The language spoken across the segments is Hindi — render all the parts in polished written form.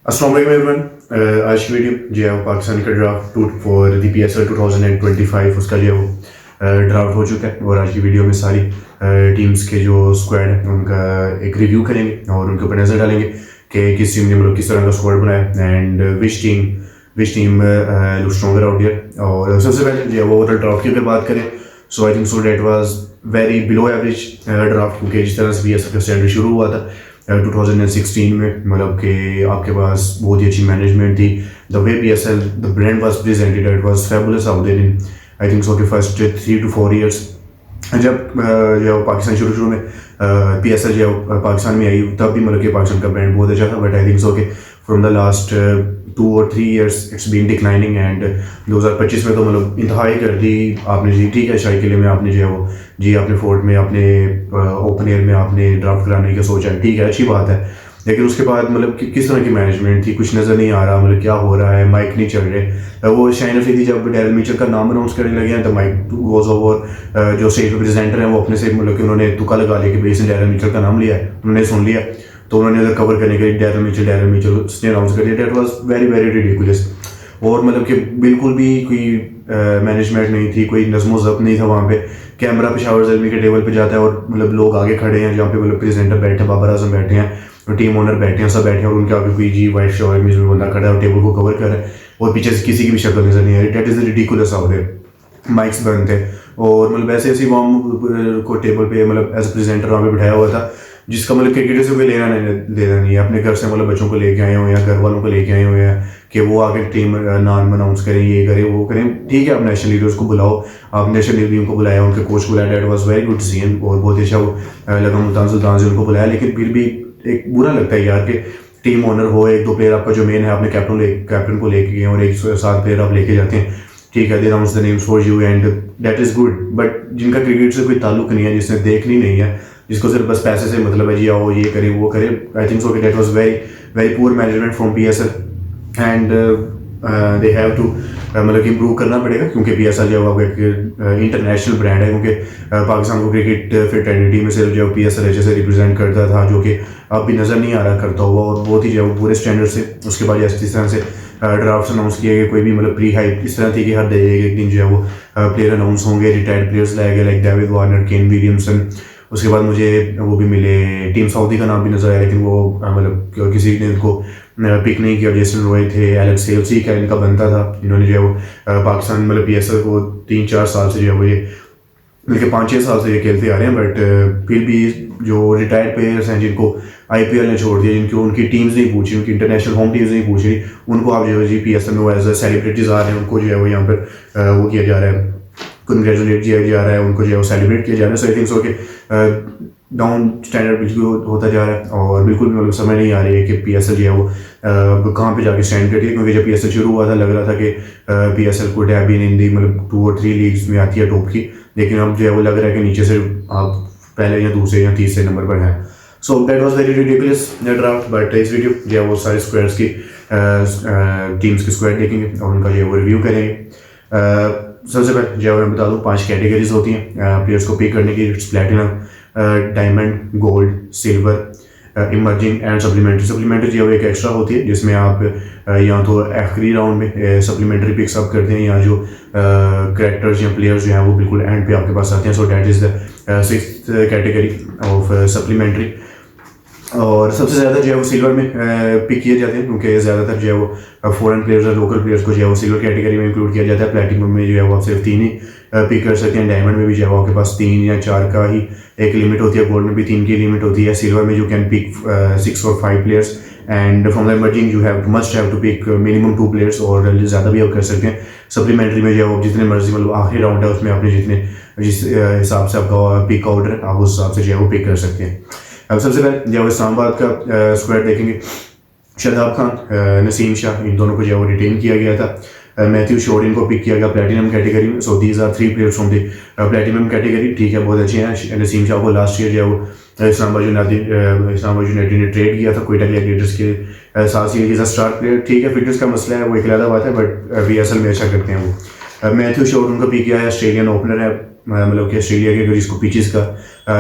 अस्सलाम वालेकुम एवरीवन। आज की वीडियो जो है वो पाकिस्तान का ड्राफ्ट फॉर दी PSL 2025 उसका जो है वो ड्राफ्ट हो चुका है और आज की वीडियो में सारी टीम्स के जो स्क्वाड है उनका एक रिव्यू करेंगे और उनके ऊपर नज़र डालेंगे कि किस टीम ने मतलब किस तरह का स्क्वाड बनाया and which team look stronger out here. और सबसे पहले जो है वो ओवरऑल ड्राफ्ट की अगर बात करें so I think so that was very below average draft, क्योंकि जिस तरह से PSL का स्टैंडर्ड शुरू हुआ था 2016 में, मतलब कि आपके पास बहुत ही अच्छी मैनेजमेंट थी। The way PSL the brand was presented it was fabulous out there in I think so के फर्स्ट 3 to 4 years। जब जो पाकिस्तान शुरू में PSL जो पाकिस्तान में आई तब भी मतलब कि पाकिस्तान का ब्रांड बहुत अच्छा था, बट आई थिंक सो के from the last 2 or 3 years it's been declining and 2025 में तो मतलब इंतहाई कर दी आपने जी। ठीक है, शाही किले में आपने जो है वो जी अपने फोर्ट में अपने ओपन एयर में आपने ड्राफ्ट कराने का सोचा है, ठीक है, अच्छी बात है, लेकिन उसके बाद मतलब किस तरह की मैनेजमेंट थी कुछ नज़र नहीं आ रहा, मतलब क्या हो रहा है, माइक नहीं चल रहे। वो शाइन अफरीदी जब डैरेल मिचेल का नाम अनाउंस करने लगे हैं तो माइक वॉज ओवर, जो स्टेज प्रेजेंटर हैं वो अपने से मतलब कि उन्होंने तुक्का लगा लिया कि भाई इसने डैरेल मिचेल का नाम लिया है, उन्होंने सुन लिया तो उन्होंने उधर कवर करने के लिए डैरेल मिचेल उसने अनाउंस कर दिया। That was very very ridiculous और मतलब कि बिल्कुल भी कोई मैनेजमेंट नहीं थी, कोई नज़्मो ज़ब्त नहीं था वहाँ पे। कैमरा पेशावर ज़ल्मी के टेबल पे जाता है और मतलब लोग आगे खड़े हैं जहाँ पे मतलब प्रेजेंटर बैठे हैं, बाबर आजम बैठे हैं और टीम ओनर बैठे हैं, सब बैठे हैं और उनके आगे कोई जी वाइट शर्ट में बंदा खड़ा है और टेबल को कवर कर रहा है और पीछे से किसी की भी शक्ल नज़र नहीं आ रही। That is ridiculous out there. Mics बंद थे और मतलब ऐसे ऐसी वॉर्म को टेबल पे मतलब एज प्रेजेंटर वहाँ पे बिठाया हुआ था जिसका मतलब क्रिकेटर से कोई लेना नहीं है। अपने घर से मतलब बच्चों को लेके आए हुए हैं, घर वालों को लेके आए हुए हैं कि वो आगे टीम नाम अनाउंस करें, ये करें वो करें, ठीक है, आप नेशनल लीडर्स को बुलाओ, आप नेशनल टीम को बुलाया, उनके कोच को बुलाया, that was very good scene और बहुत अच्छा लगा मुल्तान सुल्तान से उनको बुलाया। लेकिन फिर भी एक बुरा लगता है यार कि टीम ओनर हो, 1-2 प्लेयर आपका जो मेन है आपने कैप्टन को लेके गए और 1-7 प्लेयर आप लेके जाते हैं, ठीक है, दे announce the names for you and that is good, but जिनका क्रिकेट से कोई ताल्लुक नहीं है, जिसने देखनी नहीं है, जिसको सिर्फ बस पैसे से मतलब है जी आओ ये करें वो करें, आई थिंक सो कि that was very very poor management from PSL and they have to मतलब कि इम्प्रूव करना पड़ेगा, क्योंकि PSL जो है एक इंटरनेशनल ब्रांड है, क्योंकि पाकिस्तान को क्रिकेट फ्रेटर्निटी में सिर्फ जो PSL अच्छे से रिप्रेजेंट करता था, जो कि अब भी नज़र नहीं आ रहा करता हुआ और बहुत ही जो है पूरे स्टैंडर्ड से। उसके बाद जिस तरह से ड्राफ्ट अनाउंस किए गए, कोई भी मतलब प्री हाइप इस तरह थी कि हर एक दिन जो है वो प्लेयर अनाउंस होंगे, रिटायर्ड प्लेयर्स लाए गए like David Warner, Kane Williamson. उसके बाद मुझे वो भी मिले, टीम साउदी का नाम भी नजर आया, लेकिन वो मतलब किसी ने इनको पिक नहीं किया। जेसन रॉय थे, एलेक्स हेल्सी का इनका बनता था, इन्होंने जो है वो पाकिस्तान मतलब PSL को 3-4 साल से जो है वो ये बल्कि 5-6 साल से ये खेलते आ रहे हैं, बट फिर भी जो रिटायर्ड प्लेयर्स हैं जिनको IPL ने छोड़ दिया, जिनकी उनकी टीम्स नहीं पूछी, उनकी इंटरनेशनल होम टीम्स नहीं पूछ रही, उनको आप जो है जी PSL में एज सेलिब्रिटीज आ रहे हैं, उनको जो है वो यहाँ पर वो किया जा रहा है, कंग्रेचुलेट किया जा रहा है, उनको जो है वो सेलिब्रेट किया जा रहा है। सो आई थिंक सो कि डाउन स्टैंडर्ड बिल्कुल होता जा रहा है और बिल्कुल भी मतलब समझ नहीं आ रही है कि PSL जो है वो कहाँ पे जाके स्टैंड करती है, क्योंकि जब PSL शुरू हुआ था लग रहा था कि PSL को हैव बीन इन दी मतलब 2 or 3 लीग्स में आती है टॉप की, लेकिन अब जो है वो लग रहा है कि नीचे से आप पहले या दूसरे या तीसरे नंबर पर हैं। So that was very ridiculous draft, but इस वीडियो जो है वो सारे स्क्वाड्स की टीम्स के स्क्वाड देखेंगे और उनका जो है वो रिव्यू करेंगे। सबसे पहले जो मैं बता दूँ 5 कैटेगरीज होती हैं प्लेयर्स को पिक करने की। It's platinum, diamond, gold, silver, emerging and supplementary. Supplementary जो है एक एक्स्ट्रा होती है जिसमें आप या तो आखिरी राउंड में सप्लीमेंट्री पिक्स अप करते हैं या जो करेक्टर्स या प्लेयर्स जो हैं वो बिल्कुल एंड पे आपके पास आते हैं। So that is the 6th category of supplementary. और सबसे ज़्यादा जो है वो सिल्वर में पिक किए जाते हैं, क्योंकि ज़्यादातर जो है वो फॉरेन प्लेयर्स और लोकल प्लेयर्स को जो है वो सिल्वर कैटेगरी में इंक्लूड किया जाता है। प्लेटिनम में जो है वो आप सिर्फ 3 ही पिक कर सकते हैं। डायमंड में भी जो है वो आपके पास 3 या 4 का ही एक लिमिट होती है। गोल्ड में भी 3 की लिमिट होती है। सिल्वर में you can pick 6 or 5 players and from the emerging you must have to pick minimum 2 players और ज़्यादा भी आप कर सकते हैं। सप्लीमेंट्री में जो है वो जितने मर्जी मतलब आखिरी राउंड है उसमें आपने जिस हिसाब से आपका पिक ऑर्डर है आप उस हिसाब से जो है वो पिक कर सकते हैं। अब सबसे पहले जो इस्लामाबाद का स्क्वाड देखेंगे। शादाब खान, नसीम शाह, इन दोनों को जो है वो रिटेन किया गया था। मैथ्यू शोरिन को पिक किया गया प्लेटिनम कैटेगरी में। So these are 3 players from the platinum category, ठीक है, बहुत अच्छे हैं। नसीम शाह को लास्ट ईयर जो है वो इस्लामाबाद यूनाइटेड ने ट्रेड किया था कोयटा ग्लैडिएटर्स के साथ। He is a star player, ठीक है, फिटनेस का मसला है वो एक अलग बात है, बट PSL में अच्छा करते हैं वो। मैथ्यू शोरिन को पिक किया है, ऑस्ट्रेलियन ओपनर है, मतलब कि ऑस्ट्रेलिया के अगर जिसको पिचेस का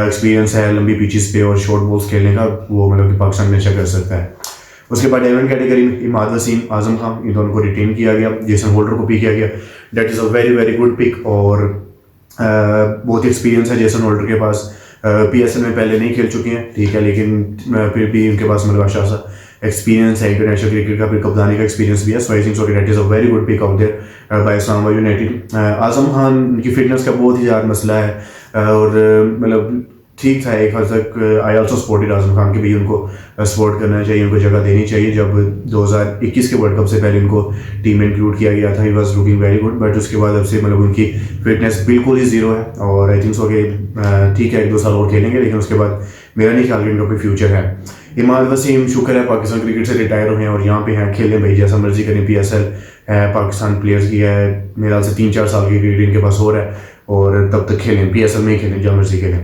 एक्सपीरियंस है लंबी पिचेस पे और शॉर्ट बॉल्स खेलने का, वो मतलब कि पाकिस्तान में अच्छा कर सकता है। उसके बाद डायमंड कैटेगरी में इमाद वसीम, आजम खान, इन दोनों को रिटेन किया गया। जेसन होल्डर को पिक किया गया। That is a very very good pick और बहुत एक्सपीरियंस है जेसन होल्डर के पास। PSL में पहले नहीं खेल चुके हैं, ठीक है, लेकिन फिर भी उनके पास मतलब अच्छा सा एक्सपीरियंस है इंटरनेशनल क्रिकेट का, फिर कप्तानी का एक्सपीरियंस भी है। So I think so that is a very good pick out there by Islamabad United. Azam Khan की फिटनेस का बहुत ही ज़्यादा मसला है और मतलब ठीक था एक हद तक। I also supported Azam Khan के भी उनको सपोर्ट करना चाहिए, उनको जगह देनी चाहिए। जब 2021 के वर्ल्ड कप से पहले उनको टीम में इंक्लूड किया गया था, he was looking very good, but उसके बाद अब से मतलब उनकी फिटनेस बिल्कुल ही ज़ीरो है और आई थिंक सो कि ठीक है 1-2 साल और खेलेंगे, लेकिन उसके बाद मेरा नहीं ख्याल कि इनका कोई फ्यूचर है। इमाद वसीम शुक्र है पाकिस्तान क्रिकेट से रिटायर हुए हैं और यहाँ पे हैं, खेलें भाई जैसा मर्जी करें। PSL है, पाकिस्तान प्लेयर्स की है, मेरे ख्याल से 3-4 साल की क्रिकेट इनके पास हो रहा है और तब तक खेलें, PSL में ही खेलें, जहाँ मर्जी खेलें।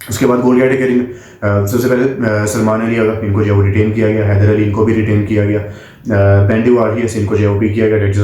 उसके बाद गोल कैटेगरी में सबसे पहले सलमान अली अगर इनको जो है वो रिटेन किया गया, हैदर अली इनको भी रिटेन किया गया, पेंडी वारियस इनको जो है वो पिक किया गया। That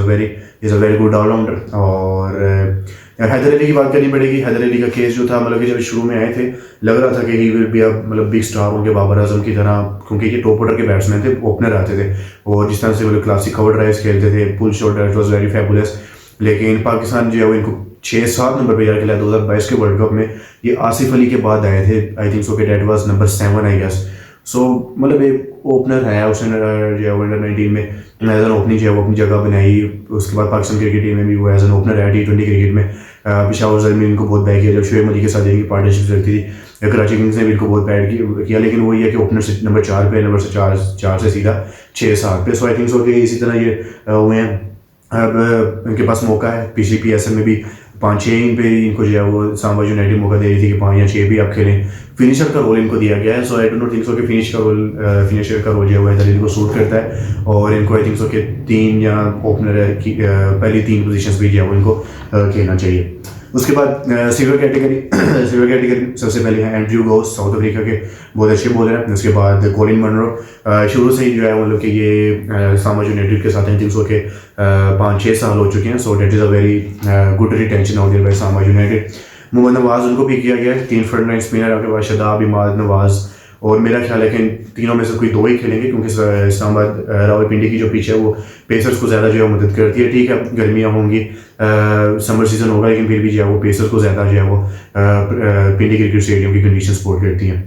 is a very good allrounder. और हैदर अली की बात करनी पड़ेगी। हैदर अली का केस जो था मतलब कि जब शुरू में आए थे लग रहा था कि ही विल बी अब मतलब बिग स्टार होंगे बाबर आजम की तरह, क्योंकि ये टॉप ऑर्डर के बैट्समैन थे, ओपनर आते थे और जिस तरह से मतलब क्लासिक कवर ड्राइव्स खेलते थे, pull shot, that was very fabulous. लेकिन पाकिस्तान जो है वो इनको 6-7 नंबर पर खेला 2022 के वर्ल्ड कप में। ये आसिफ अली के बाद आए थे, आई थिंक सो कि that was number 7 I guess. So मतलब एक ओपनर है, उसने जो है अंडर 19 में एज एन ओपनिंग जो है वो अपनी जगह बनाई। उसके बाद पाकिस्तान क्रिकेट टीम में भी वो एज एन ओपनर है T20 क्रिकेट में। पेशावर ज़लमी इनको बहुत बैक किया जब शुएब मलिक के साथ इनकी पार्टनरशिप चलती थी। कराची किंग्स ने भी इनको बहुत बैड किया, लेकिन वो ये कि ओपनर से नंबर 4 पे, नंबर से 4 से सीधा 6-7 पे। सो आई थिंक सो कि इसी तरह ये हुए हैं। अब इनके पास मौका है, पिछली PSL में भी 5-6 इन पे इनको जो है वो इस्लामाबाद यूनाइटेड मौका दे रही थी कि 5 या 6 भी आप खेलें। फिनिशर का रोल इनको दिया गया है। So I don't not think so कि फिनिशर का रोल जो है वो हैदर अली को सूट करता है और इनको आई थिंक सो कि 3 या ओपनर की पहली 3 पोजीशंस भी जो है वो इनको खेलना चाहिए। उसके बाद सिल्वर कैटेगरी सबसे पहले है एंड्रयू गोस, साउथ अफ्रीका के बहुत अच्छे बॉलर हैं। उसके बाद कोलिन मनरो, शुरू से ही जो है मतलब कि ये इस्लामाबाद यूनाइटेड के साथ आई थिंक सो के 5-6 साल हो चुके हैं। So that is a very good retention out there by Islamabad United. Mohammad Nawaz उनको पिक किया गया है, 3 फ्रंट लाइन स्पिनर आपके पास, शदाब, इमाद, नवाज, और मेरा ख्याल है कि इन तीनों में से कोई 2 ही खेलेंगे क्योंकि इस्लामाबाद रावलपिंडी की जो पिच है वो पेसर्स को ज़्यादा जो है मदद करती है। ठीक है गर्मियाँ होंगी, समर सीजन होगा, लेकिन फिर भी जो है वो पेसर्स को ज़्यादा जो है वो पिंडी क्रिकेट स्टेडियम की कंडीशन सपोर्ट करती हैं।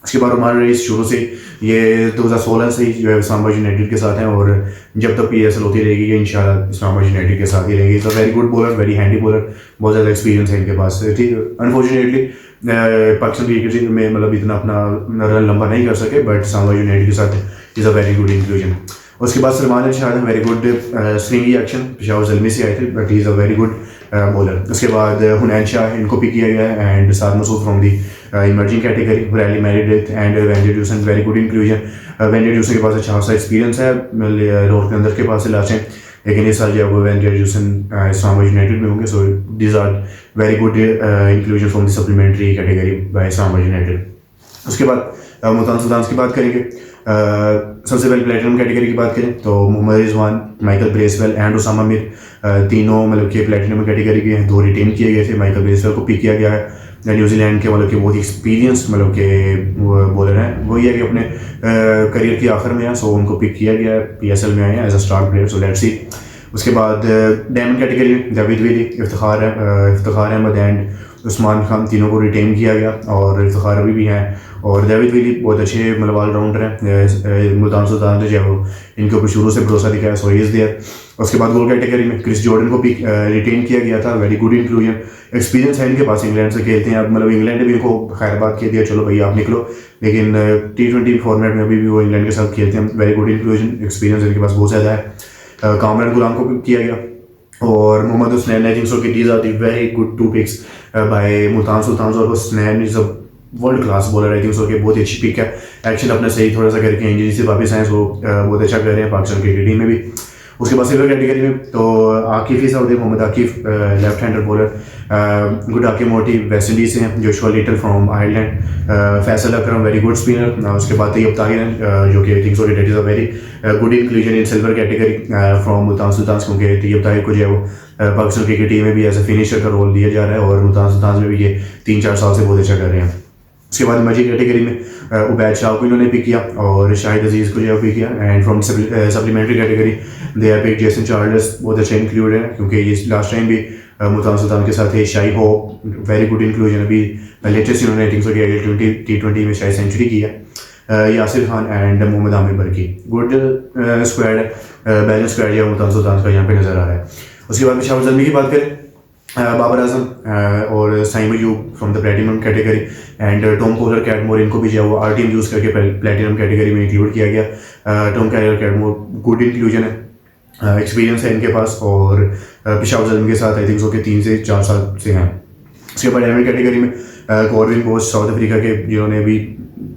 उसके बाद उमर रईस शुरू से ये 2016 से ही जो है इस्लामाबाद यूनाइटेड के साथ हैं और जब तक PSL होती रहेगी ये इंशाल्लाह इस्लामाबाद यूनाइटेड के साथ ही रहेंगे। Is a very good bowler, very handy bowler, बहुत ज़्यादा एक्सपीरियंस है इनके पास। ठीक, अनफॉर्चुनेटली पाकिस्तान क्रिकेट में मतलब इतना अपना रन लंबा नहीं कर सके, बट इस्लामाबाद यूनाइटेड के साथ is a very good inclusion. उसके बाद Salman Ali Shah, very good swingy action, Peshawar Zalmi से आए थे, but he is a very good bowler. उसके बाद हुनैन शाह इनको पिक किया गया है and Saad Masood from the emerging category, Riley Meredith and van der Dussen, very good inclusion. Van der Dussen के पास अच्छा खासा एक्सपीरियंस है, रोड के अंदर के पास से लास्ट टाइम, लेकिन इस साल जो है वो वेंडी ड्यूसन इस्लामाबाद यूनाइटेड में होंगे। So these are very good inclusion from the supplementary category by Islamabad United. उसके बाद मुल्तान सुल्तान्स की बात करेंगे। सबसे पहले प्लेटिनम कैटेगरी की बात करें तो Mohammad Rizwan, Michael Bracewell and Usama Mir, तीनों मतलब कि प्लेटिनम कैटेगरी के हैं। 2 रिटेन किए गए थे। माइकल ब्रेसवेल को पिक किया गया है, न्यूजीलैंड के मतलब कि बहुत एक्सपीरियंस मतलब के बॉलर हैं। वो ये है कि अपने करियर के आखिर में है, सो उनको पिक किया गया है, PSL में आए हैं as a star player. So let's see. उसके बाद डायमंड कैटेगरी में जावेद वली, इफ्तिखार अहमद एंड उस्मान खान, तीनों को रिटेन किया गया और इफ्तिखार अभी भी हैं और जावेद वली बहुत अच्छे मतलब ऑलराउंडर हैं। मुल्तान सुल्तान ने जो है वो इनके ऊपर शुरू से भरोसा दिखाया, सो ही इज़ देयर। उसके बाद गोल कैटेगरी में क्रिस जॉर्डन को भी रिटेन किया गया था, वेरी गुड इंक्लूजन, एक्सपीरियंस है इनके पास, इंग्लैंड से खेलते हैं। अब मतलब इंग्लैंड ने भी इनको खैरबाद कह दिया, चलो भाई आप निकलो, लेकिन T20 फॉर्मेट में अभी भी वो इंग्लैंड के साथ खेलते हैं। वेरी गुड इंक्लूजन, एक्सपीरियंस इनके पास बहुत ज़्यादा है। कामरान गुलाम को भी किया गया और Mohammad Husnain, I think so कि these are the very good 2 picks by Multan Sultan. और Husnain is a world class bowler, I think so कि बहुत अच्छी पिक है। एक्शन अपना सही थोड़ा सा करके इंजरी से वापस आए, सो बहुत अच्छा कर रहे हैं पाकिस्तान क्रिकेट टीम में भी। उसके बाद सिल्वर कैटेगरी में तो आकिफ ही Southee, Mohammad Akif left hander bowler, Gudakesh Motie West Indies से हैं। Joshua Little from Ireland, Faisal Akram very good spinner. उसके बाद तैयब ताहिर हैं जो कि I think so that is a very good inclusion in silver category from Multan Sultan, क्योंकि तैयब ताहिर को जो है वो पाकिस्तान क्रिकेट टीम में भी एज ए फिनिशर का रोल दिया जा रहा है और मुल्तान सुल्तान में भी ये 3-4 साल से बहुत अच्छा कर रहे हैं। उसके बाद इमर्जिंग कैटेगरी में उबैद शाह को इन्होंने पिक किया और शाहिद अजीज़ को जो है पिक किया। And from supplementary category they are pick Jason Charles, बहुत अच्छे इंक्लूड है क्योंकि ये लास्ट टाइम भी मुल्तान सुल्तान के साथ है। शाही होप वेरी गुड इंक्लूजन, अभी लेटेस्ट इन्होंने आई थिंक सो T20 में शायद सेंचुरी की है। Yasir Khan and Mohammad Aamir Barki, good squad है, बैलेंस स्क्वाड या मुल्तान सुल्तान का यहाँ पे नज़र आ रहा है। उसके बाद पेशावर ज़ल्मी की बात करें, बाबर आजम और Saim Ayub from the platinum category and Tom Kohler Cadmore, इनको भी जो है वो आर टीम यूज़ करके प्लेटिनम कैटेगरी में इंक्लूड किया गया। Tom Kohler Cadmore good inclusion है, एक्सपीरियंस है इनके पास और पेशावर ज़ल्मी के साथ आई थिंक सो कि 3 से 4 साल से हैं। उसके बाद डायमंड कैटेगरी में कॉर्विन बोस साउथ अफ्रीका के जिन्होंने भी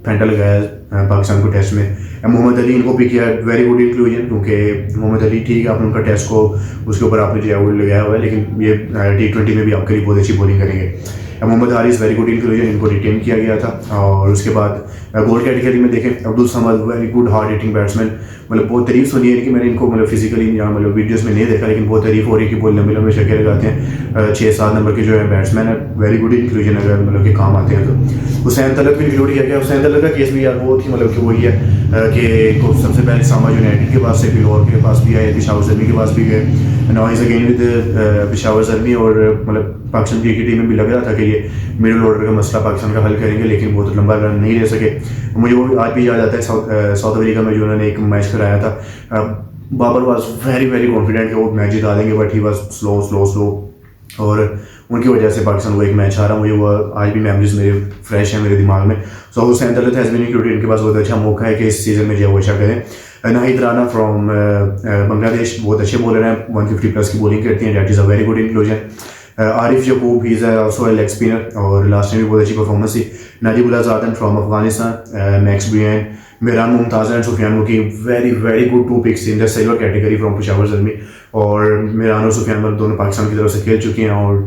फैंटा लगाया पाकिस्तान को टेस्ट में, मोहम्मद अली इनको भी किया, वेरी गुड इंक्लूजन क्योंकि मोहम्मद अली ठीक है आपने उनका टेस्ट को उसके ऊपर आपने जो है वो लगाया हुआ है, लेकिन ये T20 में भी आपके लिए बहुत अच्छी बॉलिंग करेंगे। Mohammad Haris very good inclusion, इनको रिटेन किया गया था। और उसके बाद गोल्ड कैटेगरी में देखें Abdul Samad very good hard hitting batsman, मतलब बहुत तारीफ सुनी है कि मैंने इनको मतलब फिजिकली या मतलब वीडियोस में नहीं देखा, लेकिन बहुत तारीफ हो रही है कि बहुत लंबे लंबे छक्के लगाते हैं। 6-7 नंबर के जो है बैट्समैन है, वेरी गुड इंक्लूजन अगर मतलब के काम आते हैं तो। हुसैन तलक भी इंक्लूड किया गया। हुसैन तलक का केस भी यार वो थी मतलब कि वही है कि इनको सबसे पहले सामा यूनाइटेड के पास से पिलौर के पास भी आए, पेशावर ज़ल्मी के पास भी गए, now is again with Peshawar Zalmi. और मतलब पाकिस्तान क्रिकेट टीम में भी लग रहा था कि ये मिडिल ऑर्डर का मसला पाकिस्तान का हल करेंगे, लेकिन बहुत लंबा रन नहीं ले सके। मुझे वो आज भी याद आता है साउथ अफ्रीका में जो उन्होंने एक मैच कराया था, बाबर वाज वेरी कॉन्फिडेंट कि वो मैच जिता देंगे, बट ही वाज स्लो और उनकी वजह से पाकिस्तान वो एक मैच हारा। मुझे वो आज भी मेमोरीज मेरे फ्रेश है मेरे दिमाग में। So Hussain Talat has been included, इनके पास बहुत अच्छा मौका है कि इस सीज़न में जो है वो अच्छा करें। नाहिद राना फ्रॉम बांग्लादेश, बहुत अच्छे बॉलर हैं, 150+ की बॉलिंग करती हैं, that is a very good inclusion. Arif Yaqoob he is also a leg spinner और लास्ट टाइम भी बहुत अच्छी परफॉर्मेंस थी। Najibullah Zadran from Afghanistan, Max Bryant, Mehran Mumtaz and Sufiyan Muqeem, very good 2 picks in the silver category from Peshawar Zalmi. और मेहरान और सुफियान मतलब दोनों पाकिस्तान की तरफ से खेल चुके हैं और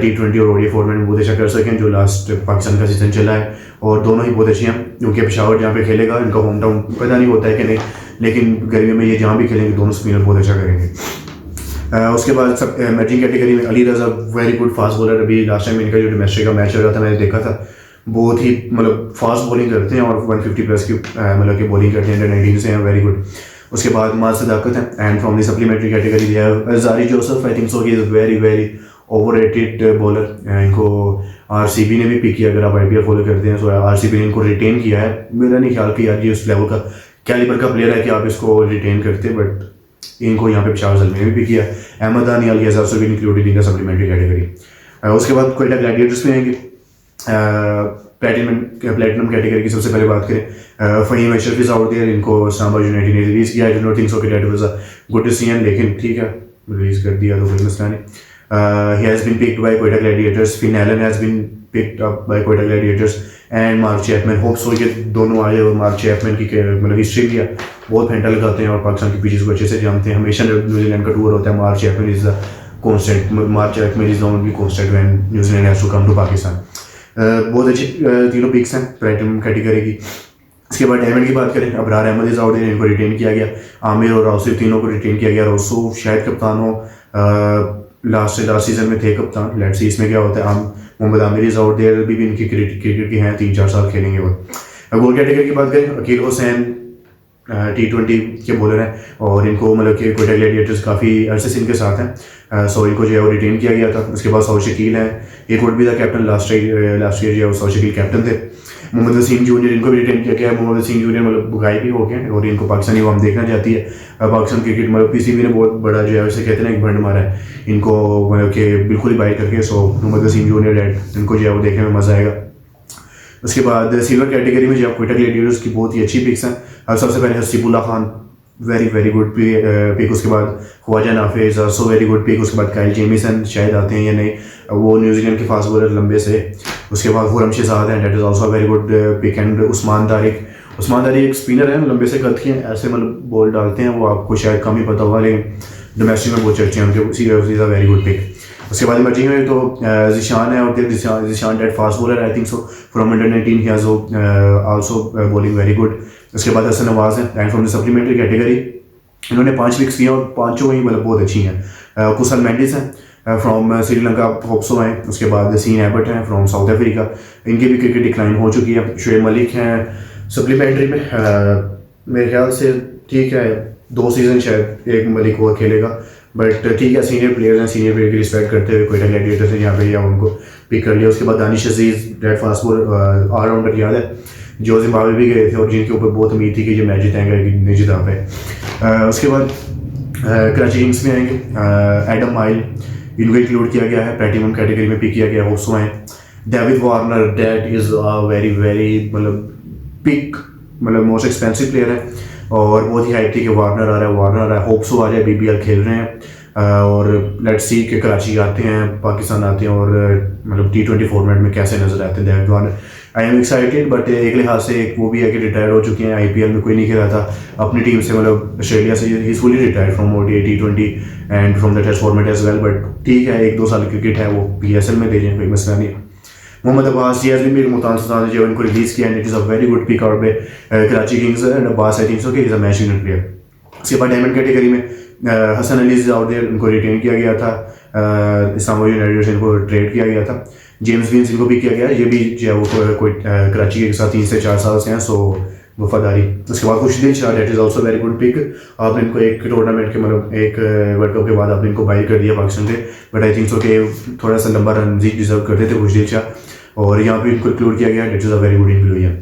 T20 और ODI फॉर्मेट में बहुत अच्छा कर सकें जो लास्ट पाकिस्तान का सीजन चला है, और दोनों ही बहुत अच्छी हैं क्योंकि पेशावर जहाँ पे खेलेगा इनका होम टाउन पता नहीं होता है कि नहीं, लेकिन गर्मियों में ये जहाँ भी खेलेंगे दोनों स्पिनर बहुत अच्छा करेंगे। उसके बाद सब इमर्जिंग कैटेगरी में Ali Raza very good fast bowler, अभी लास्ट टाइम इनका जो डोमेस्टिक का मैच चल रहा था मैंने देखा था, बहुत ही मतलब फास्ट बॉलिंग करते हैं और 150+ की मतलब की बॉलिंग करते हैं, अंडर 19 से हैं, वेरी गुड। उसके बाद माज सदाकत है and from the supplementary category है जारी Joseph, I think so he is very overrated bowler. इनको RCB ने भी पिक किया, अगर आप IPL फॉलो करते हैं तो RCB ने इनको रिटेन किया है। मेरा नहीं ख्याल कि यार ये उस लेवल का कैलिबर का प्लेयर है कि आप इसको रिटेन करते, बट इनको यहाँ पे पेशावर ज़ल्मी ने भी पिक किया है। Ahmed Daniyal has also been included in the supplementary category. उसके बाद क्वेटा ग्लैडिएटर्स में आएंगे। प्लेटिनम कैटेगरी की सबसे पहले बात करें, Faheem Ashraf is out there, इनको इस्लामाबाद यूनाइटेड ने रिलीज़ किया। I do not think so कि that was a good decision, लेकिन ठीक है रिलीज़ कर दिया तो कोई मसला नहीं। He has been picked by Quetta Gladiators, Finn Allen has been picked up by Quetta Gladiators and Mark Chapman. Hope so ये दोनों आए और मार्क चैपमैन की मतलब हिस्ट्री भी है, बहुत फैंटा लगाते हैं और पाकिस्तान की पिचेस को अच्छे से जानते हैं। हमेशा न्यूजीलैंड का टूर होता है, Mark Chapman is the constant, Mark Chapman is the only constant when New Zealand has to come to Pakistan. बहुत अच्छी तीनों पिक्स हैं प्लेटिनम कैटेगरी की। इसके बाद डायमंड की बात करें, अबरार अहमद इज़ आउट, इनको रिटेन किया गया। आमिर और राउसिफ तीनों को रिटेन किया गया। रोसो शायद कप्तान हो, लास्ट सीजन में थे कप्तान, लेट्स सी इसमें क्या होता है। Mohammad Aamir is out there, भी इनकी क्रिकेट की हैं, 3-4 साल खेलेंगे वो। गोल कैटेगरी की बात करें, अकील हुसैन T20 के बॉलर हैं और इनको मतलब कि क्वेटा ग्लैडिएटर्स काफ़ी अरसे से इनके साथ हैं, सो इनको जो है वो रिटेन किया गया था। उसके बाद सौद शकील हैं, एक would be the captain, last year जो है वो सौद शकील कैप्टन थे। मोहम्मद वसीम जूनियर, इनको भी रिटेन किया गया है। मोहम्मद वसीम जूनियर मतलब गायब भी हो गए और इनको पाकिस्तानी वो हम देखना चाहती है। पाकिस्तान क्रिकेट मतलब PCB ने बहुत बड़ा जो है वैसे कहते हैं एक भंड मारा है इनको, मतलब कि बिल्कुल ही बाई करके। सो मोहम्मद वसीम जूनियर इनको जो है वो देखने में मज़ा आएगा। उसके बाद सिल्वर कैटेगरी में जो क्वेटा ग्लैडिएटर्स की बहुत ही अच्छी पिक्स हैं। सबसे पहले Haseebullah Khan, very good pick. उसके बाद ख्वाजा नाफिज, आल्सो वेरी गुड पिक। उसके बाद काइल जेमिसन शायद आते हैं या नहीं, वो न्यूजीलैंड के फास्ट बॉलर लंबे से। उसके बाद खुरम शहजाद हैं, that is also very good pick. And Usman Tariq एक स्पिनर है, लंबे से कद के हैं, ऐसे मतलब बॉल डालते हैं, वो आपको शायद कम ही पता होगा, लेकिन डोमेस्टिक में बहुत चर्चे हैं उनके, उसी is a very good pick. उसके बाद इमर्जिंग में तो जिशान है, और Zeeshan that fast bowler I think so from under 19, he has also bowling very good. उसके बाद हसन नवाज है and from the supplementary category, इन्होंने 5 पिक्स किए और 5 ही मतलब बहुत अच्छी हैं। कुसल मेंडिस हैं, फ्रॉम श्रीलंका होप्सो हैं, उसके बाद सीन एबर्ट हैं फ्रॉम साउथ अफ्रीका, इनकी भी क्रिकेट डिक्लाइन हो चुकी है। शुएब मलिक हैं सप्लीमेंट्री में, मेरे ख्याल से ठीक है 2 सीज़न शायद एक मलिक और खेलेगा, बट ठीक है सीनियर प्लेयर्स हैं, सीनियर प्लेयर की रिस्पेक्ट करते हुए कोयटा ग्लैडिएटर्स ने यहाँ पे या उनको पिक कर लिया। उसके बाद दानिश अजीज़ डेड फास्ट बॉल ऑलराउंडर याद है जो जिम्बाब्वे भी गए थे और जिनके ऊपर बहुत उम्मीद थी कि ये मैच जिताएंगे कि नहीं जिता पाए। उसके बाद कराची किंग्स में आएंगे, एडम माइल इनको इंक्लूड किया गया है, प्लेटिनम कैटेगरी में पिक किया गया। होप्सो हैं David Warner, that is very very मतलब पिक मतलब मोस्ट एक्सपेंसिव प्लेयर है और बहुत ही हाइप थी कि वार्नर आ रहा है, होप्सो आ जाए, BBL खेल रहे हैं और लेट्स सी के कराची आते हैं, पाकिस्तान आते हैं और मतलब T20 फॉर्मेट में कैसे नजर आते हैं David Warner. I am excited, but एक लिहाज से एक वो भी है कि रिटायर हो चुके हैं, IPL में कोई नहीं खेला था अपनी टीम से, मतलब ऑस्ट्रेलिया से he is fully retired from ODI T20 and from the test format as well, but ठीक है 1-2 साल क्रिकेट है वो PSL में दे रहे हैं, कोई मसला नहीं है। मोहम्मद अब्बास जी भी एक मुल्तान सुल्तान जो इनको रिलीज किया and it is a very good pick out by Karachi Kings and Abbas I think so कि is a match winner player. उसके बाद डायमंड कैटेगरी में हसन अली आउट देयर, उनको रिटेन किया गया था, इस्लामाबाद यूनाइटेड से इनको ट्रेड किया गया था। जेम्स विंस इनको पिक किया गया, ये भी जो है वो कोई कराची के साथ 3 से 4 साल से हैं, सो वफादारी। उसके बाद Khushdil Shah, that is also very good pick, आपने इनको एक टूर्नामेंट के मतलब एक वर्ल्ड कप के बाद आपने इनको बाई कर दिया पाकिस्तान से, बट आई थिंक सो कि थोड़ा सा लंबा रन डिजर्व करते थे खुशदिल शाह और यहाँ पे इनको इंक्लूड किया गया, that is a very good inclusion.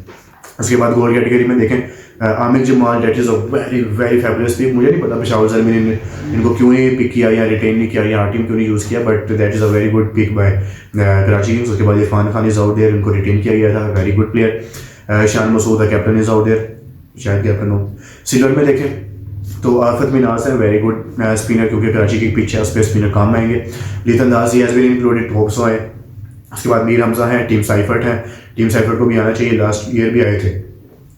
उसके बाद गोल कैटेगरी में देखें Aamir Jamal, that is a very very fabulous pick, मुझे नहीं पता पेशावर ज़लमी ने इनको क्यों नहीं पिक किया या रिटेन नहीं किया या आर टीम क्यों नहीं यूज़ किया, but that is a very good pick by Karachi Kings. उसके बाद Irfan Khan is out there, इनको रिटेन किया गया था, very good player. Shan Masood the captain is out there, शायद कैप्टन हो। सिल्वर में देखें तो आफत मिनास है, वेरी गुड स्पिनर, क्योंकि कराची की पिच है उस पर स्पिनर काम आएंगे। Litton Das he has been included, hope so है। उसके बाद मीर हमजा हैं, टीम साइफर्ट है, टीम साइफर्ट को भी आना चाहिए, लास्ट ईयर भी आए थे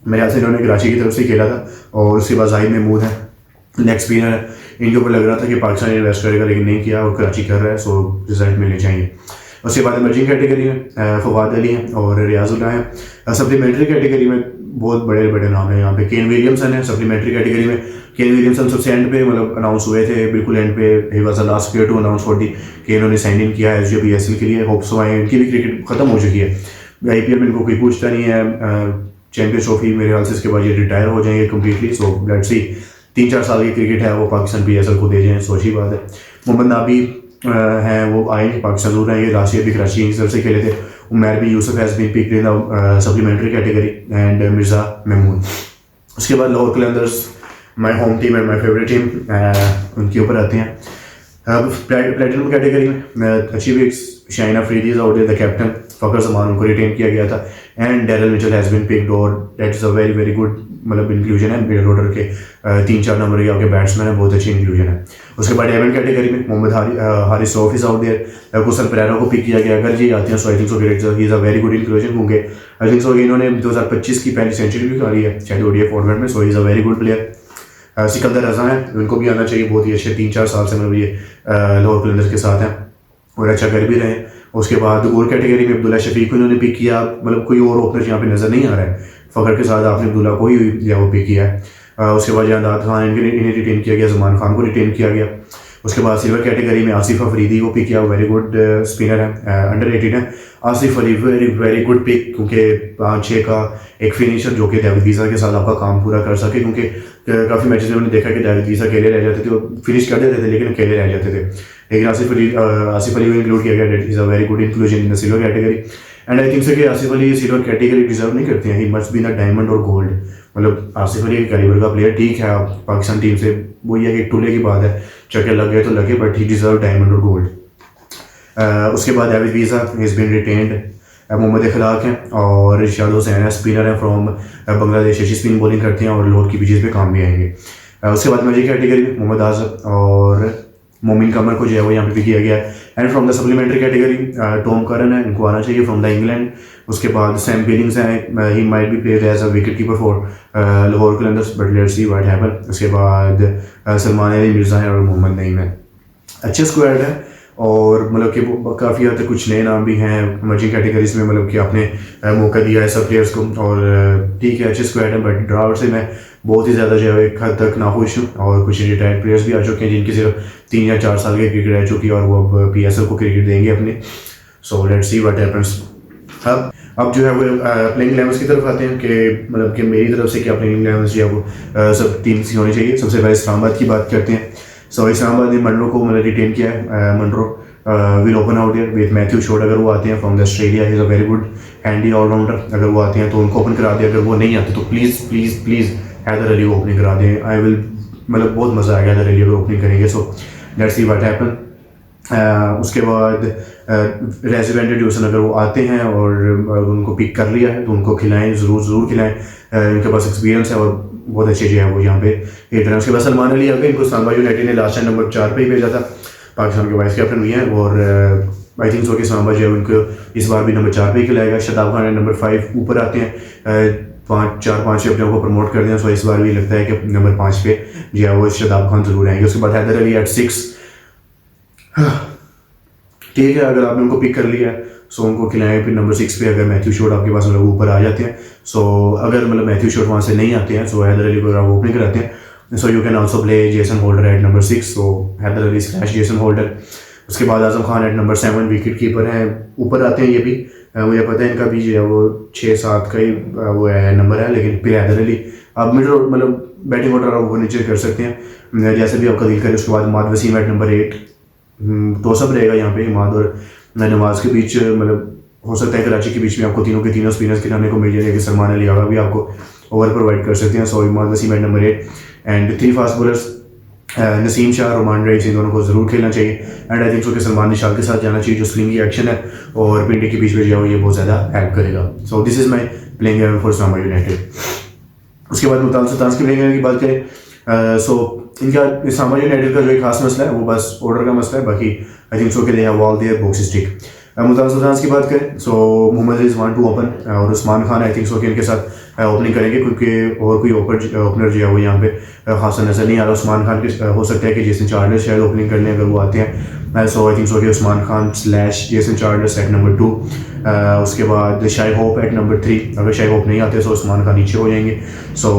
मेरे ख्याल से, इन्होंने कराची की तरफ से खेला था। और उसके बाद जाहिद महमूद है, लेग स्पिनर है, इनके ऊपर लग रहा था कि पाकिस्तान इन्वेस्ट करेगा लेकिन नहीं किया और कराची कर रहा है, सो रिजल्ट मिलने चाहिए। उसके बाद इमर्जिंग कैटेगरी में फवाद अली हैं और रियाजुल्लाह हैं। सप्लीमेंट्री कैटेगरी में बहुत बड़े बड़े नाम हैं यहाँ पे, केन विलियमसन है सप्लीमेंट्री कैटेगरी में। केन विलियमसन सबसे एंड पे मतलब अनाउंस हुए थे, बिल्कुल एंड पे, he was the last player to announce for the कि इन्होंने साइन इन किया है SJPSL के लिए। होप्सो आए, इनकी भी क्रिकेट खत्म हो चुकी है, IPL में इनको कोई पूछता नहीं है, चैंपियंस ट्रॉफी मेरे ख्याल से इसके बाद ये रिटायर हो जाएंगे कम्प्लीटली, सो लेट्स सी 3-4 साल की क्रिकेट है वो पाकिस्तान PSL को दे जाएँ, सो अच्छी बात है। मोहम्मद नाबी हैं वो आएंगे, पाकिस्तान जरूर आएंगे, लास्ट ईयर भी कराची किंग्स तरफ से खेले थे। Umar Bin Yousuf has been picked in the supplementary category and Mirza Mahmood. उसके बाद Lahore Qalandars, my home team and my favourite team, उनके ऊपर आते हैं। अब प्लेटिनम कैटेगरी में अच्छी भी Shaheen Afridi is out there, the captain, Fakhar Zaman, उनको रिटेन किया गया था and Daryl Mitchell has been picked और that is a very very good मतलब इंक्लूजन है। मिडल ऑर्डर के 3-4 नंबर के आपके बैट्समैन है, बहुत अच्छी इंक्लूजन है। उसके बाद डायमंड कैटेगरी में Mohammad Haris Rauf is out there, Kusal Perera को पिक किया गया, अगर जी आते हैं so I think so he is a very good inclusion, क्योंकि आई थिंक सो इन्होंने 2025 की पहली सेंचुरी भी करी है शायद ODI फॉर्मेट में, so he is a very good player. Sikandar Raza हैं, उनको भी आना चाहिए, बहुत ही अच्छे 3-4 साल से मतलब ये लाहौर कलंदर्स के साथ हैं और अच्छा कर भी रहे हैं। उसके बाद गोल कैटेगरी में अब्दुल्ला शफीक को इन्होंने पिक किया, मतलब कोई और ओपनर यहाँ पे नज़र नहीं आ रहा है, फ़खर के साथ आपने अब्दुल्ला को ही वो पिक किया है। उसके बाद जानदाद खान इन्हें रिटेन किया गया, जमान खान को रिटेन किया गया। उसके बाद सिल्वर कैटेगरी में आसिफ अफरीदी को पिक किया, वेरी गुड स्पिनर है, अंडररेटेड है। Asif Ali very very good pick, क्योंकि 5-6 का एक फिनिशर जो कि डेविड वीज़ा के साथ आपका काम पूरा कर सके, क्योंकि काफ़ी मैचेस में उन्होंने देखा कि डेविड वीज़ा अकेले रह जाते थे, वो फिनिश कर देते थे लेकिन अकेले रह जाते थे, लेकिन आसिफ अली को इंक्लूड किया गया, that is a very good inclusion in the silver category and I think so कि Asif Ali silver category deserve नहीं करते हैं, he must be in diamond और गोल्ड। मतलब आसिफ अली के कैलिबर का प्लेयर ठीक है, पाकिस्तान टीम से वही है कि टूले की बात है, चक्के लग गए तो लगे, बट ही डिजर्व डायमंड और गोल्ड। उसके बाद David Wiese is been retained. Mohammad Ikhlaq हैं और इरशाद हुसैन है, स्पिनर है फ्रॉम बांग्लादेश, अच्छी स्पिन बॉलिंग करते हैं और लोड की पिचेस पे काम भी आएंगे। उसके बाद मैजिक कैटेगरी में मोहम्मद आजम और मोमिन कमर को जो है वो यहाँ पे भी किया गया है and from the supplementary category Tom Curran है, इनको आना चाहिए फ्रॉम द इंग्लैंड। उसके बाद सैम बिलिंग्स हैं, he might be played as a wicket keeper for Lahore Qalandars, but let's see what happen. उसके बाद सलमान अली मिर्ज़ा है और मोहम्मद नईम है, अच्छे स्क्वाड है और मतलब कि काफ़ी हद तक कुछ नए नाम भी हैं इमर्जिंग कैटेगरीज में, मतलब कि आपने मौका दिया है सब प्लेयर्स को और ठीक है अच्छे स्क्वाड है, बट ड्रावर से मैं बहुत ही ज़्यादा जो है एक हद तक नाखुश हूँ। और कुछ रिटायर्ड प्लेयर्स भी आ चुके हैं जिनकी सिर्फ 3 या 4 साल की क्रिकेट रह चुकी है और वो अब PSL को क्रिकेट देंगे अपने। सो लेट्स सी व्हाट हैपेंस। अब जो है वो प्लेइंग 11 की तरफ आते हैं कि मतलब कि मेरी तरफ से क्या प्लेइंग 11 जो है वो सब टीम्स की होनी चाहिए। सबसे पहले इस्लामाबाद की बात करते हैं। सो इस्लामाबाद ने मंडरो को मतलब रिटेन किया है। Munro will open out here with Matthew Short. अगर वो आते हैं from the Australia, he is a very good handy allrounder. अगर वो आते हैं तो उनको ओपन करा दें। अगर वो नहीं आते तो please please please Haider Ali को ओपनिंग करा दें। आई विल मतलब बहुत मज़ा आएगा हैदर अली अगर ओपनिंग करेंगे। सो लेट्स सी व्हाट हैपन। उसके बाद रेजिडेंट जोसन अगर वो आते हैं और उनको पिक कर लिया है तो उनको खिलाएं, ज़रूर खिलाएं। इनके पास एक्सपीरियंस है और बहुत अच्छे जो है वो यहाँ पे हिटर हैं। उसके बाद सलमान अली आ गए। इनको इस्लामाबाद यूनाइटेड ने लास्ट टाइम नंबर 4 पे ही भेजा था। पाकिस्तान के वाइस कैप्टन भी हैं और आई थिंक सो कि इस्लामाबाद जो है उनको इस बार भी नंबर 4 पे ही खिलाएगा। शताब खान नंबर 5 ऊपर आते हैं, 4-5 से अपने को प्रमोट कर दें। सो इस बार भी लगता है कि नंबर 5 पे जो है वो शताब खान जरूर आएंगे। उसके बाद हैदर अली एट 6। ठीक है, अगर आपने उनको पिक कर लिया है सो उनको खिलाएं। फिर नंबर 6 पे अगर मैथ्यू शॉट आपके पास मतलब ऊपर आ जाते हैं, सो अगर मतलब मैथ्यू शॉट वहाँ से नहीं आते हैं सो हैदर अली को आप ओपनिंग कराते हैं। So you can also play Jason Holder at number 6। So Haider Ali / Jason Holder. उसके बाद Azam Khan at number 7 wicket keeper हैं, ऊपर आते हैं ये भी। मुझे पता है इनका भी जो है वो 6-7 का ही वो है नंबर है, लेकिन फिर हैदर अली आप मिडल मतलब बैटिंग ऑर्डर आप ऊपर नीचे कर सकते हैं जैसे भी आपका दिल करे। उसके बाद इमाद वसीम एट नंबर 8। तो सब रहेगा यहाँ पे इमाद और नवाज के बीच। मतलब हो सकता है कराची के बीच में आपको तीनों के तीनों स्पिनर्स खिलाने को मिल जाएगा कि सलमान अली आगा भी आपको ओवर प्रोवाइड कर सकते हैं। So Imad Wasim at number 8 and 3 fast bowlers Naseem Shah, Roman Raees, इन दोनों को जरूर खेलना चाहिए। एंड आई थिंक सो कि सलमान निशाल के साथ जाना चाहिए जो स्लिंगी एक्शन है और पिंडी के बीच में जो है ये बहुत ज़्यादा हेल्प करेगा। सो this is my playing 11 for Islamabad United. उसके बाद मुल्तान सुल्तान्स की प्लेइंग 11 की बात करें सो इनका इस्लामाबाद यूनाइटेड का जो एक खास मसला है वो बस ऑर्डर का मसला है। बाकी आई थिंक सो कि they have all their boxes tick. Multan Sultans की बात करें so Mohammad Aziz want to open और Usman Khan I think so कि इनके साथ ओपनिंग करेंगे क्योंकि और कोई ओपनर जो है वो यहाँ पे खासा नज़र नहीं आ रहा। उस्मान खान के हो सकता है कि जेसन चार्ल्स शायद ओपनिंग करने अगर वो आते हैं। सो आई थिंक सो कि Usman Khan / Jason Charles at number 2। उसके बाद शाही होप एट नंबर 3। अगर शाही होप नहीं आते तो उस्मान खान नीचे हो जाएंगे। So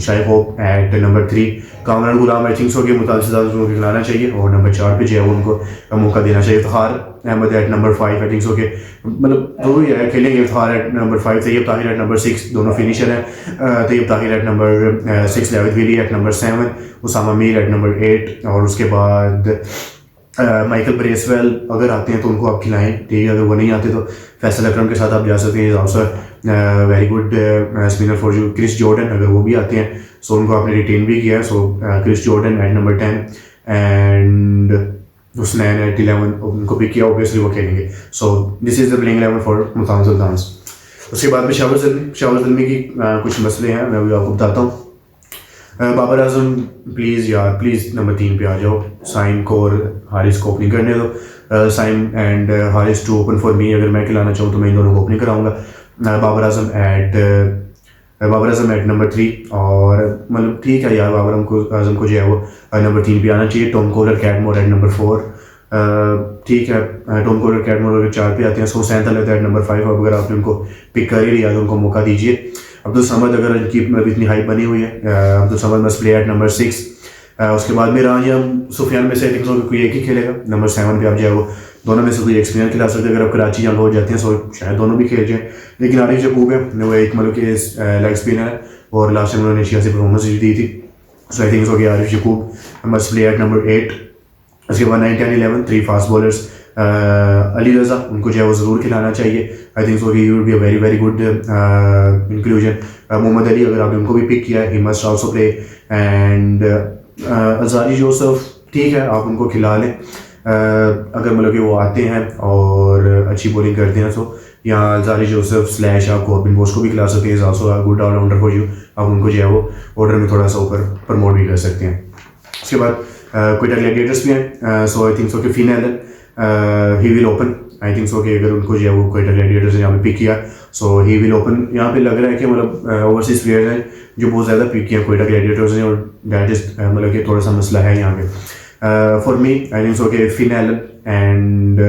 Shai Hope at number 3। Kamran Ghulam I think so कि मुल्तान सुल्तान्स को खिलाना चाहिए और नंबर 4 पे जो है वो उनको मौका देना चाहिए। Iftikhar Ahmed at number 5 I think so कि मतलब जरूरी है खेलेंगे। Iftikhar at number 5, Tayyab Tahir at number 6, दोनों फिनिशर हैं। Tayyab Tahir at number 6, Javed Wali at number 7, Usama Mir at number 8 और उसके बाद माइकल ब्रेसवेल अगर आते हैं तो उनको आप खिलाएं। ठीक है, अगर वो नहीं आते तो फैसल अकरम के साथ आप जा सकते हैं। Also very good spinner for you. Chris Jordan अगर वो भी आते हैं सो उनको आपने रिटेन भी किया है। So Chris Jordan at number 10 and Husnain at 11 उनको पिक किया, ऑब्वियसली वो खेलेंगे। So this is the playing 11 for Multan Sultans. उसके बाद में शावर ज़ल्मी की कुछ मसले हैं, मैं भी आपको बताता हूँ। बाबर आजम प्लीज़ यार प्लीज़ नंबर 3 पे आ जाओ। साइम को और हारिस को ओपनिंग करने दो। Saim and Haris to open for me. अगर मैं खिलाना चाहूँ तो मैं इन दोनों को ओपनिंग कराऊंगा। बाबर आजम एट नंबर 3 और मतलब ठीक है यार बाबर आजम को जो है वो नंबर 3 पे आना चाहिए। Tom Kohler Cadmore at number 4। ठीक है, टॉम कोलर कैटमोर अगर 4 पे आते हैं। सो सैंता लगता है नंबर 5। अगर आपने उनको पिक कर ही लिया तो उनको मौका दीजिए। अब्दुल समद अगर इनकी मतलब इतनी हाइप बनी हुई है, Abdul Samad must play at number 6। उसके बाद मिरान या सुफियान में से आई थिंक सो कोई एक ही खेलेगा। नंबर 7 पे आप जाए वो दोनों में से कोई एक्सपीरियंस खिला सकते हैं। अगर आप कराची जंग हो जाते हैं सो शायद दोनों भी खेल जाएँ। लेकिन आरिफ यकूब है वो एक मतलब कि लेग स्पिनर है और लास्ट टाइम उन्होंने 86 परफॉर्मेंस दी थी। सो आई थिंक सो कि Arif Yaqoob must play at number 8। उसके बाद 9, 10, 11 3 फास्ट बॉलर्स। अली रज़ा उनको जो है वो ज़रूर खिलाना चाहिए। I think so he would be a very very good inclusion. Mohammad Ali अगर आपने उनको भी पिक किया है, he must also play. And Alzarri Joseph ठीक है, आप उनको खिला लें अगर मतलब कि वो आते हैं और अच्छी बॉलिंग करते हैं। तो या अज़ारी जोसेफ / आप कॉर्बिन बोस को भी खिला सकते हैं। Also good allrounder for you. आप उनको जो है वो ऑर्डर में थोड़ा सा ऊपर प्रमोट भी कर सकते हैं। उसके बाद क्विटा ग्लैडिएटर्स भी हैं। सो आई थिंक सो कि Finn Allen he will open. I think so कि अगर उनको जो है वो क्विटा ग्लैडिएटर्स ने यहाँ पे पिक किया सो ही विल ओपन। यहाँ पे लग रहा है कि मतलब ओवरसीज प्लेयर्स हैं जो बहुत ज़्यादा पिक किया क्विटा ग्लैडिएटर्स ने और दैट इज मतलब कि थोड़ा सा मसला है यहाँ पे। For me I think so के Finn Allen and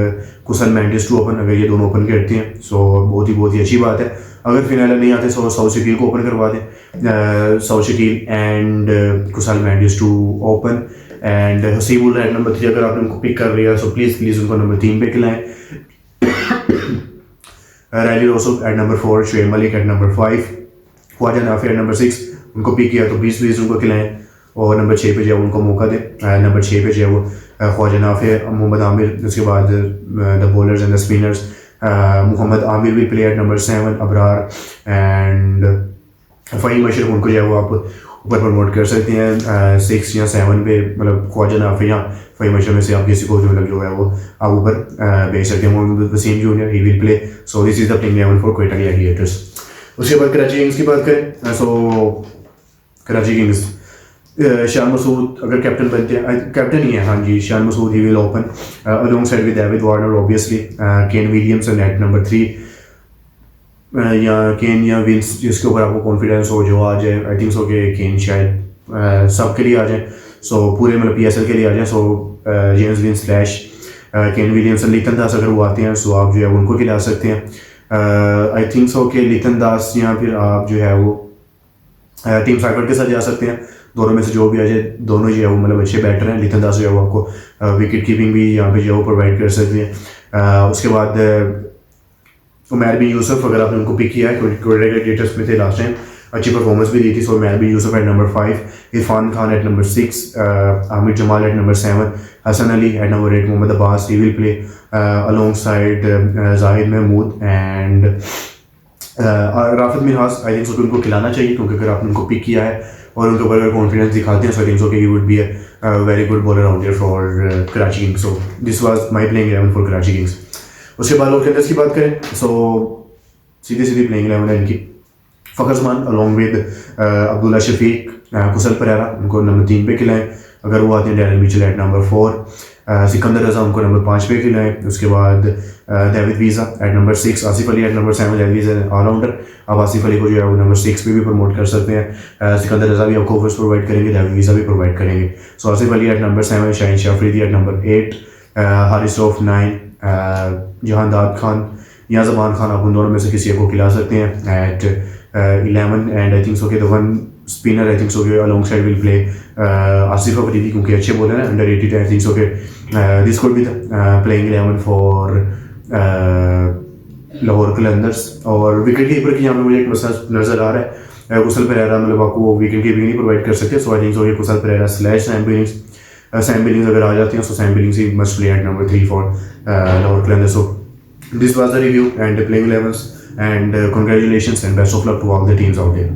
Kusal Mendis to open, अगर ये दोनों ओपन करते हैं सो बहुत ही अच्छी बात है। अगर फिन एलन नहीं आते सो साउथ शकील को ओपन करवा दें, Saud Shakeel and Kusal Mendis to open and Haseeb ul at number 3 अगर आपने उनको पिक कर लिया सो प्लीज़ उनको नंबर 3 पे खिलाएं। Rilee Rossouw at number 4, Shoaib Malik at number 5, Khawaja Nafay at number 6, उनको पिक किया तो प्लीज़ उनको खिलाएं और नंबर 6 पे जो है उनको मौका दें। नंबर 6 पे जो है वो ख्वाजा नाफी, मोहम्मद आमिर, उसके बाद the bowlers and the spinners, Mohammad Aamir will play at number 7, Abrar and Faheem Ashraf, उनको जो है वो आप ऊपर प्रमोट कर सकते हैं 6 या 7 पे, मतलब ख्वाजा नाफी या फ़हीम अशरफ में से आप किसी को मतलब जो है वो आप ऊपर भेज सकते हैं। Mohammad Wasim junior he will play, so this is the playing 11 for Quetta Gladiators. उसके बाद कराची किंग्स की बात करें सो कराची किंग्स शान मसूद अगर कैप्टन बनते हैं, कैप्टन ही है, हाँ जी, Shan Masood he will open alongside with David Warner obviously, Kane Williamson at number 3 या केन या विंस, जिसके ऊपर आपको कॉन्फिडेंस हो जो आ जाए। आई थिंक सो के केन शायद सब के लिए आ जाए, सो पूरे मतलब PSL के लिए आ जाए, so James Vince slash Kane Williamson, Litton Das अगर वो आते हैं सो आप जो है उनको खिला सकते हैं। आई थिंक सो के लिटन दास या फिर आप जो है वो टीम साइफर्ड के साथ जा सकते हैं, दोनों में से जो भी आ जाए, दोनों जो है वो मतलब अच्छे बैटर हैं। लिटन दास जो है वो आपको विकेट कीपिंग भी यहाँ पे जो है वो प्रोवाइड कर सकते हैं। उसके बाद उमैर बिन यूसुफ, अगर आपने उनको पिक किया है, क्वेटा ग्लैडिएटर्स में थे लास्ट टाइम, अच्छी परफॉर्मेंस भी दी थी, so Umair Bin Yousuf at number 5, Irfan Khan at number 6, Aamir Jamal at number 7, Hasan Ali at number 8, Mohammad Abbas he will play along side Zahid Mahmood and Rafat Minhas. I think so कि उनको खिलाना चाहिए, क्योंकि अगर आपने उनको पिक किया है और उनके ऊपर अगर कॉन्फिडेंस दिखाते हैं सो आई थिंक सो कि he would be a very good bowler out there for Karachi Kings. So this was my playing 11 for Karachi Kings. उसके बाद लोग की बात करें सो सीधी प्लेइंग 11 है इनकी, फ़खर जमान अलॉन्ग विद अब्दुल्ला शफीक, कुसल परेरा, उनको नंबर 3 पे खिलाएं। अगर वो आते हैं Daryl Mitchell at number 4, Sikandar Raza उनको नंबर 5 पे खिलाएं। उसके बाद David Wiese at number 6, Asif Ali at number 7, David Wiese allrounder, अब आसिफ अली को जो है वो नंबर 6 पे भी प्रमोट कर सकते हैं। सिकंदर रजा भी आपको ओवर्स प्रोवाइड करेंगे, डेविड वीज़ा भी प्रोवाइड करेंगे। So Asif Ali at number 7, Shaheen Shah Afridi at number 8, Haris Rauf 9, Jahandad Khan या जमान खान, आप उन दोनों में से किसी को खिला सकते हैं at 11 and I think so के the one spinner I think so के along side will play Asif Afridi, क्योंकि अच्छे बॉलर हैं, अंडररेटेड आई थिंक सो के this could be the playing 11 for Lahore Qalandars. और विकेट कीपर की यहाँ पे मुझे एक मसला नज़र आ रहा है, कुसल परेरा मतलब आपको वो विकेट कीपिंग नहीं प्रोवाइड कर सकते, सो आई थिंक सो ये Kusal Perera slash Sam Billings अगर आ जाते हैं so Sam Billings he must play at number 3 for Lahore Qalandars. So this was the review and playing 11s and congratulations and best of luck to all the teams out there.